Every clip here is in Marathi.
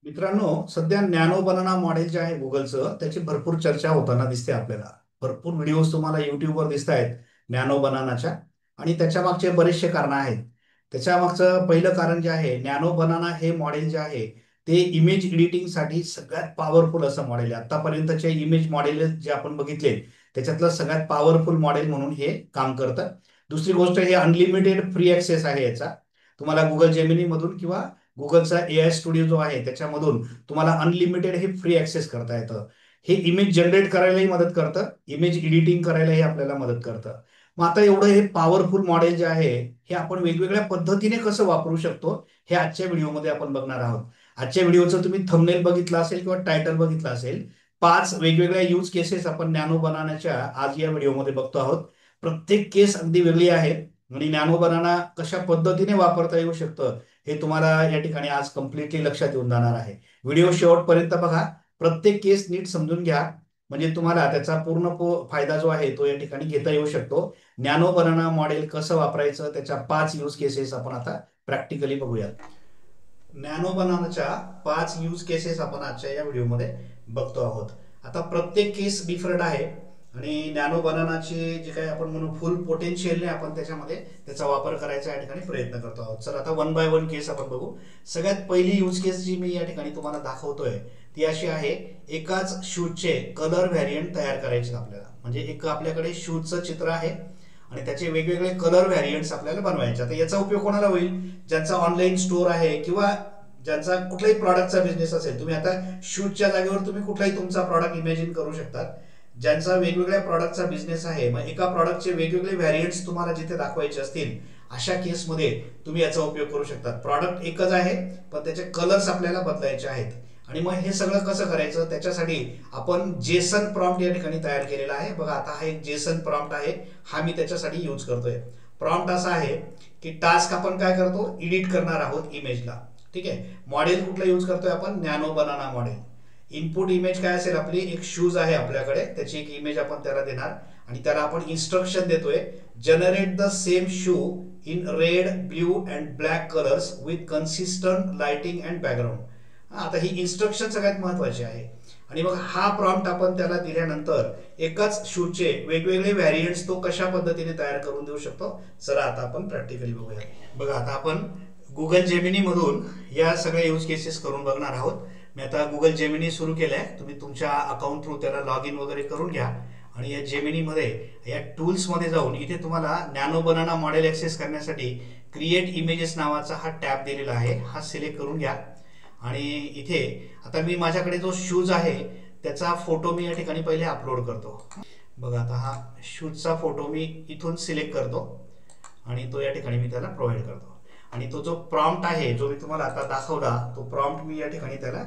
मित्रांनो, सध्या नॅनो बनाना मॉडेल जे आहे गुगलचं त्याची भरपूर चर्चा होताना दिसते आपल्याला. भरपूर व्हिडिओज तुम्हाला युट्यूबवर दिसत आहेत नॅनो बनानाच्या. आणि त्याच्या मागचे बरेचसे कारण आहेत. त्याच्या मागचं पहिलं कारण जे आहे, नॅनो बनाना हे मॉडेल जे आहे ते इमेज एडिटिंगसाठी सगळ्यात पॉवरफुल असं मॉडेल आहे. आतापर्यंतचे इमेज मॉडेल जे आपण बघितले त्याच्यातलं सगळ्यात पॉवरफुल मॉडेल म्हणून हे काम करतं. दुसरी गोष्ट, हे अनलिमिटेड फ्री ऍक्सेस आहे याचा. तुम्हाला गुगल जेमिनी मधून किंवा गुगलचा AI स्टुडिओ जो आहे त्याच्यामधून तुम्हाला अनलिमिटेड हे फ्री ऍक्सेस करता येतं. हे इमेज जनरेट करायलाही मदत करतं, इमेज एडिटिंग करायलाही आपल्याला मदत करतं. मग आता एवढं हे पॉवरफुल मॉडेल जे आहे हे आपण वेगवेगळ्या पद्धतीने कसं वापरू शकतो हे आजच्या व्हिडिओमध्ये आपण बघणार आहोत. आजच्या व्हिडिओचं तुम्ही थंबनेल बघितलं असेल किंवा टायटल बघितलं असेल. 5 वेगवेगळ्या यूज केसेस आपण नॅनो बनानाच्या आज या व्हिडिओमध्ये बघतो आहोत. प्रत्येक केस अगदी वेगळी आहे आणि नॅनो बनाना कशा पद्धतीने वापरता येऊ शकतं हे तुम्हाला या ठिकाणी आज कम्प्लिटली लक्षात येऊन जाणार आहे. व्हिडिओ शेवटपर्यंत बघा, प्रत्येक केस नीट समजून घ्या, म्हणजे तुम्हाला त्याचा पूर्ण फायदा जो आहे तो या ठिकाणी घेता येऊ शकतो. नॅनो बनाना मॉडेल कसं वापरायचं त्याच्या 5 यूज केसेस आपण आता प्रॅक्टिकली बघूयात. नॅनो बनानाच्या 5 यूज केसेस आपण आजच्या या व्हिडिओमध्ये बघतो आहोत. आता प्रत्येक केस डिफरंट आहे आणि नॅनो बनानाचे जे काही आपण म्हणू फुल पोटेन्शियलने आपण त्याच्यामध्ये त्याचा वापर करायचा या ठिकाणी प्रयत्न करतो आहोत. चल आता वन बाय वन केस आपण बघू. सगळ्यात पहिली यूज केस जी मी या ठिकाणी तुम्हाला दाखवतोय ती अशी आहे, एकाच शूजचे कलर व्हॅरियंट तयार करायचे आपल्याला. म्हणजे एक आपल्याकडे शूजचं चित्र आहे आणि त्याचे वेगवेगळे कलर व्हॅरियंट्स आपल्याला बनवायचे. आता याचा उपयोग कोणाला होईल? ज्यांचा ऑनलाईन स्टोअर आहे किंवा ज्यांचा कुठलाही प्रॉडक्टचा बिझनेस असेल. तुम्ही आता शूजच्या जागेवर तुम्ही कुठलाही तुमचा प्रॉडक्ट इमॅजिन करू शकता. ज्यांचा वेगवेगळ्या प्रॉडक्टचा बिझनेस आहे, मग एका प्रॉडक्टचे वेगवेगळे व्हॅरियंट्स तुम्हाला जिथे दाखवायचे असतील अशा केसमध्ये तुम्ही याचा उपयोग करू शकता. प्रॉडक्ट एकच आहे पण त्याचे कलर्स आपल्याला बदलायचे आहेत. आणि मग हे सगळं कसं करायचं त्याच्यासाठी आपण जेसन प्रॉम्प्ट या ठिकाणी तयार केलेला आहे. बघा, आता हा एक जेसन प्रॉम्प्ट आहे, हा मी त्याच्यासाठी यूज करतोय. प्रॉम्प्ट असा आहे की टास्क आपण काय करतो, एडिट करणार आहोत इमेजला. ठीक आहे. मॉडेल कुठला यूज करतोय आपण? Nano banana model. Input image काय असेल आपली? एक शूज आहे आपल्याकडे, त्याची एक इमेज आपण त्याला देणार आणि त्याला आपण इन्स्ट्रक्शन देतोय, generate the same shoe in red, blue and black colours with consistent lighting and background. आता ही इन्स्ट्रक्शन सगळ्यात महत्वाची आहे. आणि मग हा प्रॉम्प्ट आपण त्याला दिल्यानंतर एकाच शूजचे वेगवेगळे व्हॅरियंट्स तो कशा पद्धतीने तयार करून देऊ शकतो. चला आता आपण प्रॅक्टिकली बघूया. बघा, आता आपण गुगल जेमिनी मधून या सगळ्या यूज केसेस करून बघणार आहोत. मी आता गुगल जेमिनी सुरू केलंय, तुम्ही तुमच्या अकाउंट थ्रू त्याला लॉग इन वगैरे करून घ्या. आणि या जेमिनीमध्ये या टूल्समध्ये जाऊन इथे तुम्हाला नॅनो बनाना मॉडेल ऍक्सेस करण्यासाठी क्रिएट इमेजेस नावाचा हा टॅब दिलेला आहे, हा सिलेक्ट करून घ्या. आणि इथे आता मी माझ्याकडे जो शूज आहे त्याचा फोटो मी या ठिकाणी पहिले अपलोड करतो. बघा, आता हा शूजचा फोटो मी इथून सिलेक्ट करतो आणि तो या ठिकाणी मी त्याला प्रोव्हाइड करतो. आणि तो जो प्रॉम्प्ट आहे जो मी तुम्हाला आता दाखवला तो प्रॉम्प्ट मी या ठिकाणी त्याला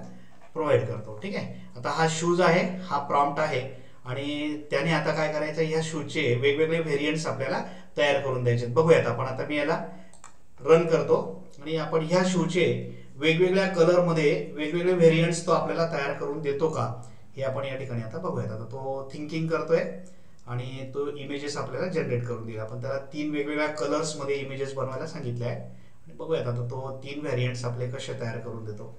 प्रोव्हाइड करतो. ठीक आहे. आता हा शूज आहे, हा प्रॉम्प्ट आहे आणि त्याने आता काय करायचं, या शूजचे वेगवेगळे व्हेरियंट्स आपल्याला तयार करून द्यायचे. बघूयात आपण. आता मी याला रन करतो आणि आपण ह्या शूजचे वेगवेगळ्या कलरमध्ये वेगवेगळे व्हेरियंट्स तो आपल्याला तयार करून देतो का हे आपण या ठिकाणी आता बघूयात. आता तो थिंकिंग करतोय आणि तो इमेजेस आपल्याला जनरेट करून दिला. आपण त्याला 3 वेगवेगळ्या कलर्स मध्ये इमेजेस बनवायला सांगितले आहे. आणि बघूयात आता तो 3 व्हॅरियंट्स आपले कसे तयार करून देतो.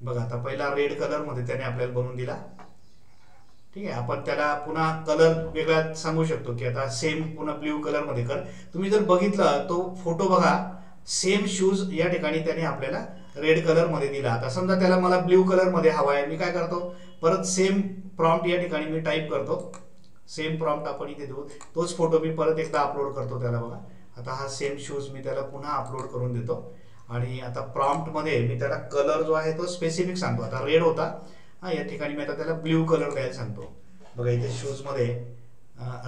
बघा, आता पहिला रेड कलर मध्ये त्याने आपल्याला बनवून दिला. ठीक आहे. आपण त्याला पुन्हा कलर वेगळा सांगू शकतो की आता सेम पुन्हा ब्ल्यू कलर मध्ये कर. तुम्ही जर बघितलं तो फोटो बघा, सेम शूज या ठिकाणी त्याने आपल्याला रेड कलर मध्ये दिला. आता समजा त्याला मला ब्ल्यू कलर मध्ये हवा आहे, मी काय करतो, परत सेम प्रॉम्प्ट या ठिकाणी मी टाईप करतो. सेम प्रॉम्प्ट आपण इथे देऊ, तोच फोटो मी परत एकदा अपलोड करतो त्याला. बघा, आता हा सेम शूज मी त्याला पुन्हा अपलोड करून देतो. आणि आता प्रॉम्प्ट मध्ये मी त्याला कलर जो आहे तो स्पेसिफिक सांगतो. आता रेड होता, हा या ठिकाणी मी आता त्याला ब्ल्यू कलर द्यायला सांगतो. बघा, इथे शूज मध्ये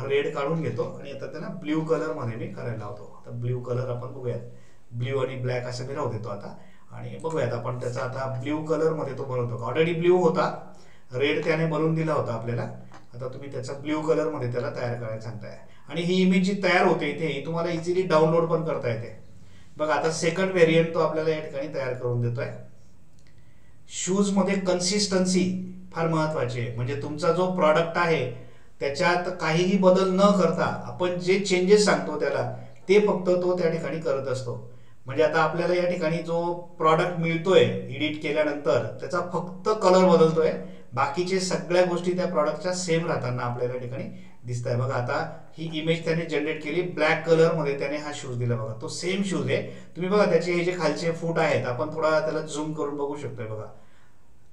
रेड काढून घेतो आणि आता त्याला ब्ल्यू कलर मध्ये मी करायला लावतो. आता ब्ल्यू कलर आपण बघूयात, ब्ल्यू आणि ब्लॅक असं मी राहू देतो आता. आणि बघूयात आपण त्याचा आता ब्ल्यू कलर मध्ये तो बनवतो. ऑलरेडी ब्ल्यू होता, रेड त्याने बनवून दिला होता आपल्याला. आता तुम्ही त्याचा ब्ल्यू कलर मध्ये त्याला तयार करायला सांगताय. आणि ही इमेज जी तयार होते इथे ही तुम्हाला इझिली डाउनलोड पण करता येते. बघा, आता सेकंड व्हेरियंट तो आपल्याला या ठिकाणी तयार करून देतोय. शूज मध्ये कन्सिस्टन्सी फार महत्वाची आहे. म्हणजे तुमचा जो प्रॉडक्ट आहे त्याच्यात काहीही बदल न करता आपण जे चेंजेस सांगतो त्याला ते फक्त तो त्या ठिकाणी करत असतो. म्हणजे आता आपल्याला या ठिकाणी जो प्रॉडक्ट मिळतोय एडिट केल्यानंतर त्याचा फक्त कलर बदलतोय, बाकीचे सगळ्या गोष्टी त्या प्रॉडक्टच्या सेम राहताना आपल्याला या ठिकाणी दिसत आहे. बघा आता ही इमेज त्याने जनरेट केली, ब्लॅक कलर मध्ये त्याने हा शूज दिला. बघा तो सेम शूज आहे. तुम्ही बघा त्याचे हे जे खालचे फूट आहेत, आपण थोडा त्याला झूम करून बघू शकतोय. बघा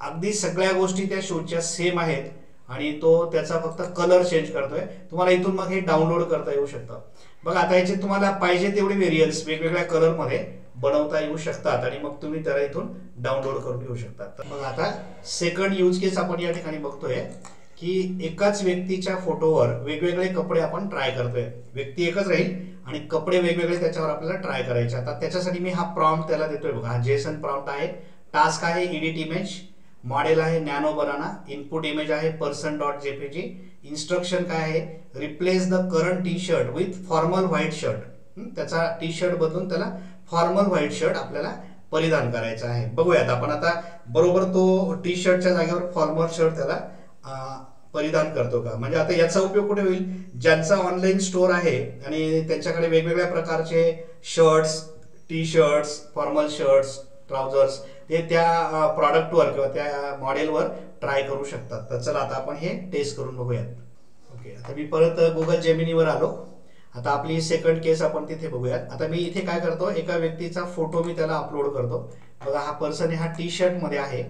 अगदी सगळ्या गोष्टी त्या शूजच्या सेम आहेत आणि तो त्याचा फक्त कलर चेंज करतोय. तुम्हाला इथून मग हे डाउनलोड करता येऊ शकतं. बघा आता याचे तुम्हाला पाहिजे तेवढे व्हेरियन्स वेगवेगळ्या कलरमध्ये बनवता येऊ शकतात आणि मग तुम्ही त्याला इथून डाउनलोड करून घेऊ शकता. तर मग आता सेकंड यूज केस आपण या ठिकाणी बघतोय की एकाच व्यक्तीच्या फोटोवर वेगवेगळे कपडे आपण ट्राय करतोय. व्यक्ती एकच राहील आणि कपडे वेगवेगळे त्याच्यावर आपल्याला ट्राय करायचे. आता त्याच्यासाठी मी हा प्रॉम्प्ट त्याला देतोय. बघा हा जेसन प्रॉम्प्ट आहे. टास्क आहे एडिट इमेज, मॉडेल आहे नॅनो बनाना, इनपुट इमेज आहे पर्सन डॉट जेपीजी, इन्स्ट्रक्शन काय आहे replace the current T shirt with formal white shirt. त्याचा टी शर्ट बदलून त्याला फॉर्मल व्हाईट शर्ट आपल्याला परिधान करायचा आहे. बघूयात आपण आता बरोबर तो टी शर्टच्या जागेवर फॉर्मल शर्ट त्याला परिधान करतो का. म्हणजे आता याचा उपयोग कुठे होईल, ज्यांचा ऑनलाईन स्टोअर आहे आणि त्यांच्याकडे वेगवेगळ्या प्रकारचे shirts, T shirts, formal shirts, trousers ते त्या प्रॉडक्टवर किंवा त्या मॉडेलवर ट्राय करू शकतात. तर चला आता आपण हे टेस्ट करून बघूयात. ओके आता मी परत गुगल जेमिनीवर आलो. आता आपली सेकंड केस आपण तिथे बघूयात. आता मी इथे काय करतो, एका व्यक्तीचा फोटो मी त्याला अपलोड करतो. बघा हा पर्सन हा टी शर्ट मध्ये आहे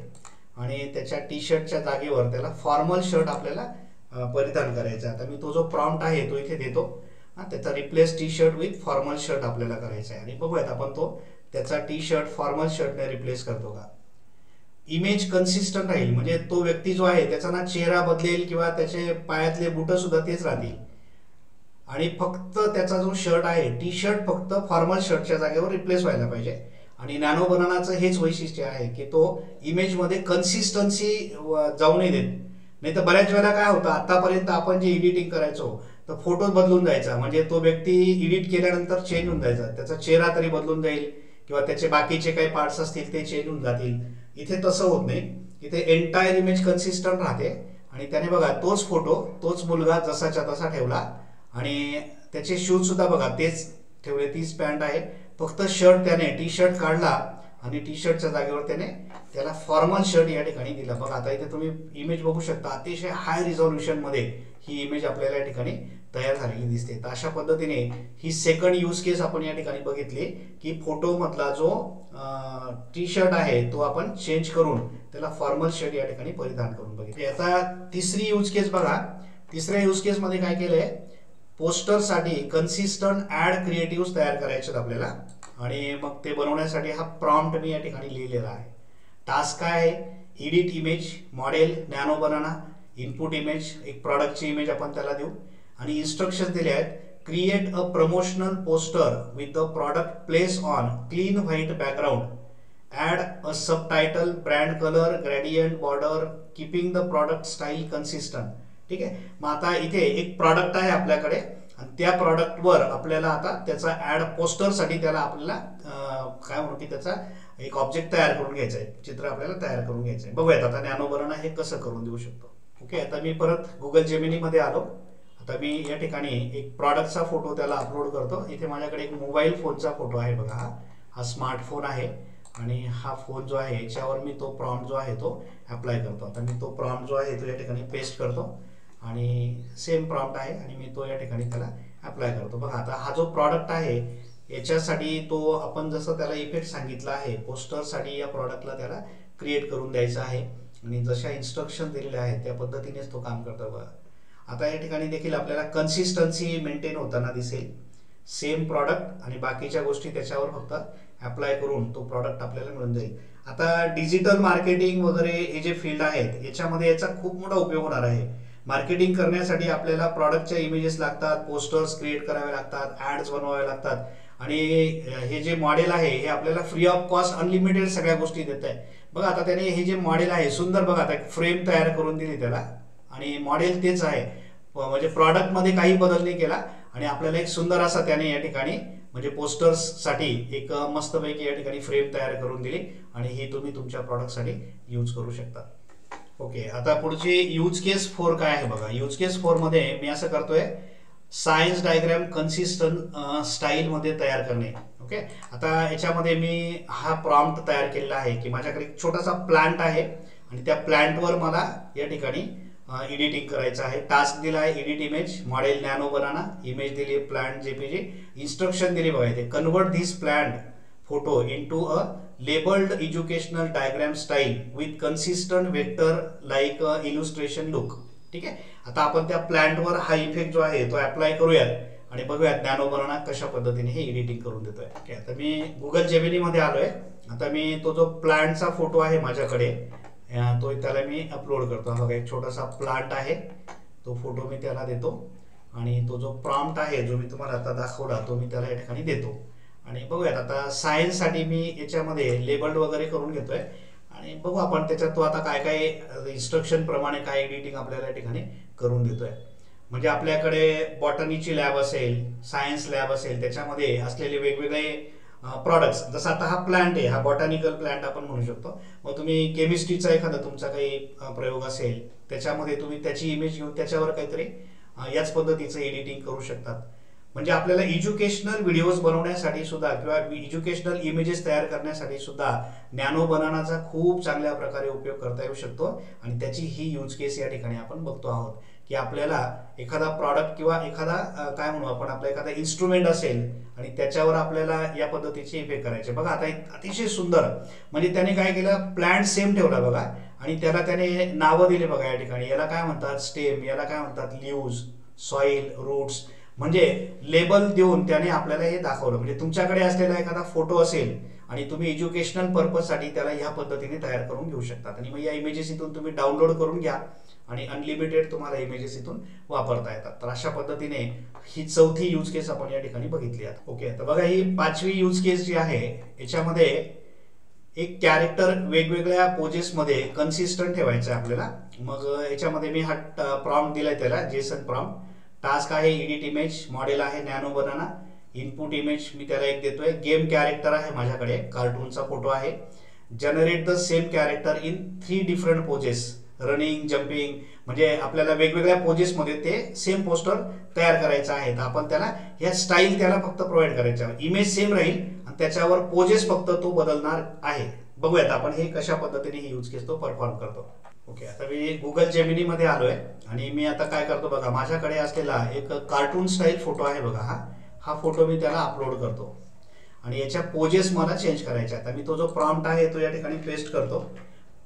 आणि त्याच्या टी शर्टच्या जागेवर त्याला फॉर्मल शर्ट आपल्याला परिधान करायचा. आता मी तो जो प्रॉम्प्ट आहे तो इथे देतो. त्याचा replace T shirt with formal shirt आपल्याला करायचा आहे आणि बघूयात आपण तो त्याचा टी शर्ट फॉर्मल शर्टने रिप्लेस करतो का. इमेज कन्सिस्टंट राहील, म्हणजे तो व्यक्ती जो आहे त्याचा ना चेहरा बदलेल किंवा त्याचे पायातले बुट सुद्धा तेच राहतील आणि फक्त त्याचा जो शर्ट आहे टी शर्ट फक्त फॉर्मल शर्टच्या जागेवर रिप्लेस व्हायला पाहिजे. आणि नॅनो बनानाचं हेच वैशिष्ट्य आहे की तो इमेजमध्ये कन्सिस्टन्सी जाऊ नाही देत. नाही तर बऱ्याच वेळेला काय होतं, आतापर्यंत आपण जे एडिटिंग करायचो तर फोटो बदलून जायचा, म्हणजे तो व्यक्ती एडिट केल्यानंतर चेंज होऊन जायचा, त्याचा चेहरा तरी बदलून जाईल किंवा त्याचे बाकीचे काही पार्ट्स असतील ते चेंज होऊन जातील. इथे तसं होत नाही. इथे एंटायर इमेज कन्सिस्टंट राहते आणि त्याने बघा तोच फोटो तोच मुलगा जसाच्या तसा ठेवला आणि त्याचे शूज सुद्धा बघा तेच ठेवले, तीच पॅन्ट आहे. फक्त शर्ट त्याने टी शर्ट काढला आणि टी शर्टच्या जागेवर त्याने त्याला फॉर्मल शर्ट या ठिकाणी दिला. बघा आता इथे तुम्ही इमेज बघू शकता, अतिशय हाय रिझॉल्युशन मध्ये ही इमेज आपल्याला या ठिकाणी तयार झालेली दिसते. तर अशा पद्धतीने ही सेकंड यूज केस आपण या ठिकाणी बघितली की फोटो मधला जो टी शर्ट आहे तो आपण चेंज करून त्याला फॉर्मल शर्ट या ठिकाणी परिधान करून बघितले. आता तिसरी यूज केस बघा. तिसऱ्या यूज केस मध्ये काय केलंय, पोस्टरसाठी कन्सिस्टंट ऍड क्रिएटिव्ह तयार करायचे आपल्याला आणि मग ते बनवण्यासाठी हा प्रॉम्प्ट मी या ठिकाणी लिहिलेला आहे. टास्क काय आहे, edit image, model nano banana, input image, एक प्रॉडक्टची इमेज आपण त्याला देऊ आणि इन्स्ट्रक्शन दिले आहेत. Create a promotional poster with the product place on clean white background, add a subtitle, brand colour, gradient, border, keeping the product style consistent. ठीक आहे. मग आता इथे एक प्रॉडक्ट आहे आपल्याकडे आणि त्या प्रॉडक्टवर आपल्याला आता त्याचा ऍड पोस्टरसाठी त्याला आपल्याला काय म्हणू की त्याचा एक ऑब्जेक्ट तयार करून घ्यायचा आहे, चित्र आपल्याला तयार करून घ्यायचं आहे. बघूयात आता नॅनो बनाना हे कसं करून देऊ शकतो. ओके आता मी परत गुगल जेमिनी मध्ये आलो. आता मी या ठिकाणी एक प्रॉडक्टचा फोटो त्याला अपलोड करतो. इथे माझ्याकडे एक मोबाईल फोनचा फोटो आहे. बघा हा स्मार्टफोन आहे आणि हा फोन जो आहे याच्यावर मी तो प्रॉम्प्ट जो आहे तो अप्लाय करतो. आता मी तो प्रॉम्प्ट जो आहे तो या ठिकाणी पेस्ट करतो आणि सेम प्रॉम्प्ट आहे आणि मी तो या ठिकाणी त्याला अप्लाय करतो. बघा आता हा जो प्रॉडक्ट आहे याच्यासाठी तो आपण जसं त्याला इफेक्ट सांगितला आहे पोस्टरसाठी या प्रॉडक्टला त्याला क्रिएट करून द्यायचं आहे आणि जशा इन्स्ट्रक्शन दिलेल्या आहेत त्या पद्धतीनेच तो काम करतो. बघा आता या ठिकाणी देखील आपल्याला कन्सिस्टन्सी मेंटेन होताना दिसेल. सेम प्रॉडक्ट आणि बाकीच्या गोष्टी त्याच्यावर फक्त अप्लाय करून तो प्रॉडक्ट आपल्याला मिळून जाईल. आता डिजिटल मार्केटिंग वगैरे हे जे फील्ड आहेत याच्यामध्ये याचा खूप मोठा उपयोग होणार आहे. मार्केटिंग करण्यासाठी आपल्याला प्रॉडक्टच्या इमेजेस लागतात, पोस्टर्स क्रिएट करावे लागतात, ऍड्स बनवावे लागतात आणि हे जे मॉडेल आहे हे आपल्याला फ्री ऑफ कॉस्ट अनलिमिटेड सगळ्या गोष्टी देत आहे. बघा आता त्याने हे जे मॉडेल आहे सुंदर बघा आता एक फ्रेम तयार करून दिली त्याला आणि मॉडेल तेच आहे, म्हणजे प्रॉडक्ट मध्ये काही बदल नाही केला आणि आपल्याला एक सुंदर असा त्याने या ठिकाणी म्हणजे पोस्टर्स साठी एक मस्तपैकी या ठिकाणी फ्रेम तयार करून दिली आणि ही तुम्ही तुमच्या प्रॉडक्टसाठी यूज करू शकता. ओके आता पुढची यूज केस 4 काय आहे बघा. यूज केस 4 मध्ये मी असं करतोय सायन्स डायग्राम कन्सिस्टंट स्टाईलमध्ये तयार करणे. ओके. आता याच्यामध्ये मी हा प्रॉम्प्ट तयार केलेला आहे की माझ्याकडे एक छोटासा प्लांट आहे आणि त्या प्लांटवर मला या ठिकाणी एडिटिंग करायचं आहे. टास्क दिला आहे edit image model nano banana, image दिली आहे प्लांट जेपीजी, इन्स्ट्रक्शन दिली बघा इथे, convert this plant photo into a labelled educational diagram style with consistent vector like illustration look. ठीक आहे. आता आपण त्या प्लांटवर हा इफेक्ट जो आहे तो अप्लाय करूयात आणि बघूयात नॅनो बनाना कशा पद्धतीने हे एडिटिंग करून देतोय. ओके. आता मी गुगल जेमिनी मध्ये आलोय. आता मी तो जो प्लांटचा फोटो आहे माझ्याकडे तो त्याला मी अपलोड करतो. हा बघा एक छोटासा प्लांट आहे, तो फोटो मी त्याला देतो आणि तो जो प्रॉम्प्ट आहे जो मी तुम्हाला आता दाखवला तो मी त्याला या ठिकाणी देतो. आणि बघूयात आता सायन्ससाठी मी याच्यामध्ये लेबल्ड वगैरे करून घेतोय आणि बघू आपण त्याच्यात तो आता काय काय इन्स्ट्रक्शन प्रमाणे काय एडिटिंग आपल्याला या ठिकाणी करून देतोय. म्हणजे आपल्याकडे बॉटनीची लॅब असेल, सायन्स लॅब असेल, त्याच्यामध्ये असलेले वेगवेगळे प्रॉडक्ट्स, जसं आता हा प्लांट आहे, हा बॉटॅनिकल प्लांट आपण म्हणू शकतो. मग तुम्ही केमिस्ट्रीचा एखादा तुमचा काही प्रयोग असेल त्याच्यामध्ये तुम्ही त्याची इमेज घेऊन त्याच्यावर काहीतरी याच पद्धतीचं एडिटिंग करू शकतात. म्हणजे आपल्याला एज्युकेशनल व्हिडिओज बनवण्यासाठी सुद्धा किंवा एज्युकेशनल इमेजेस तयार करण्यासाठी सुद्धा नॅनो बनानाचा खूप चांगल्या प्रकारे उपयोग करता येऊ शकतो. आणि त्याची ही यूज केस या ठिकाणी आपण बघतो आहोत की आपल्याला एखादा प्रॉडक्ट किंवा एखादा काय म्हणू आपण, आपला एखादा इन्स्ट्रुमेंट असेल आणि त्याच्यावर आपल्याला या पद्धतीचे इफेक्ट करायचे. बघा आता अतिशय सुंदर, म्हणजे त्याने काय केलं, प्लांट सेम ठेवला बघा आणि त्याला त्याने नावं दिले बघा. या ठिकाणी याला काय म्हणतात स्टेम, याला काय म्हणतात लीव्ज, सॉइल, रूट्स, म्हणजे लेबल देऊन त्याने आपल्याला हे दाखवलं. म्हणजे तुमच्याकडे असलेला एखादा फोटो असेल आणि तुम्ही एज्युकेशनल पर्पजसाठी त्याला ह्या पद्धतीने तयार करून घेऊ शकतात. आणि मग या इमेजेस इथून तुम्ही डाउनलोड करून घ्या आणि अनलिमिटेड तुम्हाला इमेजेस इथून वापरता येतात. तर अशा पद्धतीने ही चौथी यूज केस आपण या ठिकाणी बघितली आहे. ओके. तर बघा ही पाचवी यूज केस जी आहे याच्यामध्ये एक कॅरेक्टर वेगवेगळ्या पोजेसमध्ये कन्सिस्टंट ठेवायचं आहे आपल्याला. मग याच्यामध्ये मी हा प्रॉम्प्ट दिलाय त्याला, जेसन प्रॉम्प्ट. टास्क आहे एडिट इमेज, मॉडेल आहे नॅनो बनाना, इनपुट इमेज मी त्याला एक देतोय, गेम कॅरेक्टर आहे माझ्याकडे, कार्टूनचा फोटो आहे, generate the same character in 3 different poses, running, jumping, म्हणजे आपल्याला वेगवेगळ्या पोजेसमध्ये ते सेम पोस्टर तयार करायचं आहे. तर आपण त्याला ह्या स्टाईल त्याला फक्त प्रोव्हाइड करायच्या, इमेज सेम राहील आणि त्याच्यावर पोजेस फक्त तो बदलणार आहे. बघूयात आपण हे कशा पद्धतीने ही यूज केस तो परफॉर्म करतो. ओके. आता मी गुगल जेमिनी मध्ये आलोय आणि मी आता काय करतो बघा, माझ्याकडे असलेला एक कार्टून स्टाईल फोटो आहे बघा, हा फोटो मी त्याला अपलोड करतो आणि याच्या पोजेस मला चेंज करायचे. आता मी तो जो प्रॉम्प्ट आहे तो या ठिकाणी पेस्ट करतो.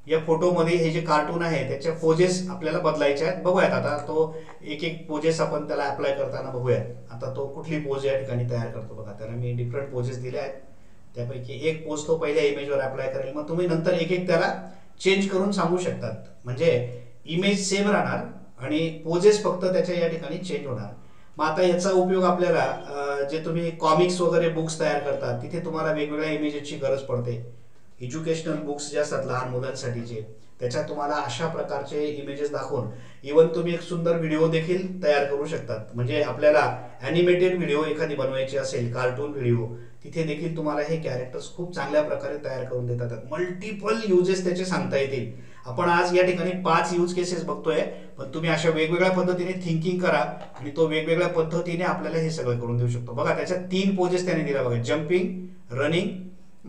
या फोटोमध्ये हे जे कार्टून आहे त्याच्या पोजेस आपल्याला बदलायचे आहेत. बघूयात आता तो एक एक पोजेस आपण त्याला अप्लाय करताना बघूयात. आता तो कुठली पोज या ठिकाणी तयार करतो बघा. त्याला मी डिफरंट पोजेस दिल्या आहेत, त्यापैकी एक पोज तो पहिल्या इमेजवर अप्लाय करेल. मग तुम्ही नंतर एक एक त्याला चेंज करून सांगू शकतात. म्हणजे इमेज सेम राहणार आणि पोजेस फक्त त्याच्या या ठिकाणी चेंज होणार. मग आता याचा उपयोग आपल्याला जे तुम्ही कॉमिक्स वगैरे बुक्स तयार करतात तिथे तुम्हाला वेगवेगळ्या इमेजेसची गरज पडते. एज्युकेशनल बुक्स जे असतात लहान मुलांसाठीचे, त्याच्यात तुम्हाला अशा प्रकारचे इमेजेस दाखवून इवन तुम्ही एक सुंदर व्हिडिओ देखील तयार करू शकतात. म्हणजे आपल्याला ॲनिमेटेड व्हिडिओ एखादी बनवायची असेल, कार्टून व्हिडिओ, तिथे देखील तुम्हाला हे कॅरेक्टर्स खूप चांगल्या प्रकारे तयार करून देतात. मल्टिपल युजेस त्याचे सांगता येतील. आपण आज या ठिकाणी 5 यूज केसेस बघतोय, पण तुम्ही अशा वेगवेगळ्या पद्धतीने थिंकिंग करा आणि तो वेगवेगळ्या पद्धतीने आपल्याला हे सगळं करून देऊ शकतो. बघा त्याच्यात 3 पोजेस त्याने दिल्या बघा, जम्पिंग, रनिंग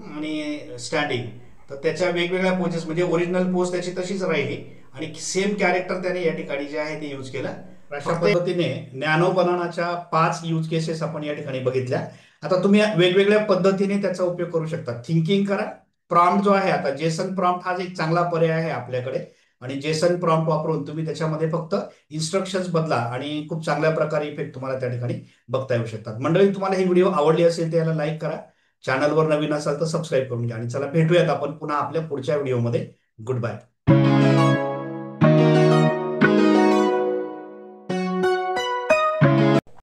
आणि स्टँडिंग. तर त्याच्या वेगवेगळ्या पोजेस, म्हणजे ओरिजिनल पोज त्याची तशीच राहिली आणि सेम कॅरेक्टर त्याने या ठिकाणी जे आहे ते यूज केलं. अशा पद्धतीने नॅनो बनानाच्या 5 यूज केसेस आपण या ठिकाणी बघितल्या. आता तुम्ही वेगवेगळ्या पद्धतीने त्याचा उपयोग करू शकता. थिंकिंग करा. प्रॉम्प्ट जो आहे, आता जेसन प्रॉम्प्ट हा एक चांगला पर्याय आहे आपल्याकडे आणि जेसन प्रॉम्प्ट वापरून तुम्ही त्याच्यामध्ये फक्त इन्स्ट्रक्शन्स बदला आणि खूप चांगल्या प्रकारे इफेक्ट तुम्हाला त्या ठिकाणी बघता येऊ शकतात. मंडळी, तुम्हाला ही व्हिडिओ आवडली असेल तर याला लाईक करा, चॅनलवर नवीन असाल तर सबस्क्राईब करून घ्या आणि चला भेटूयात आपण पुन्हा आपल्या पुढच्या व्हिडिओमध्ये. Good bye.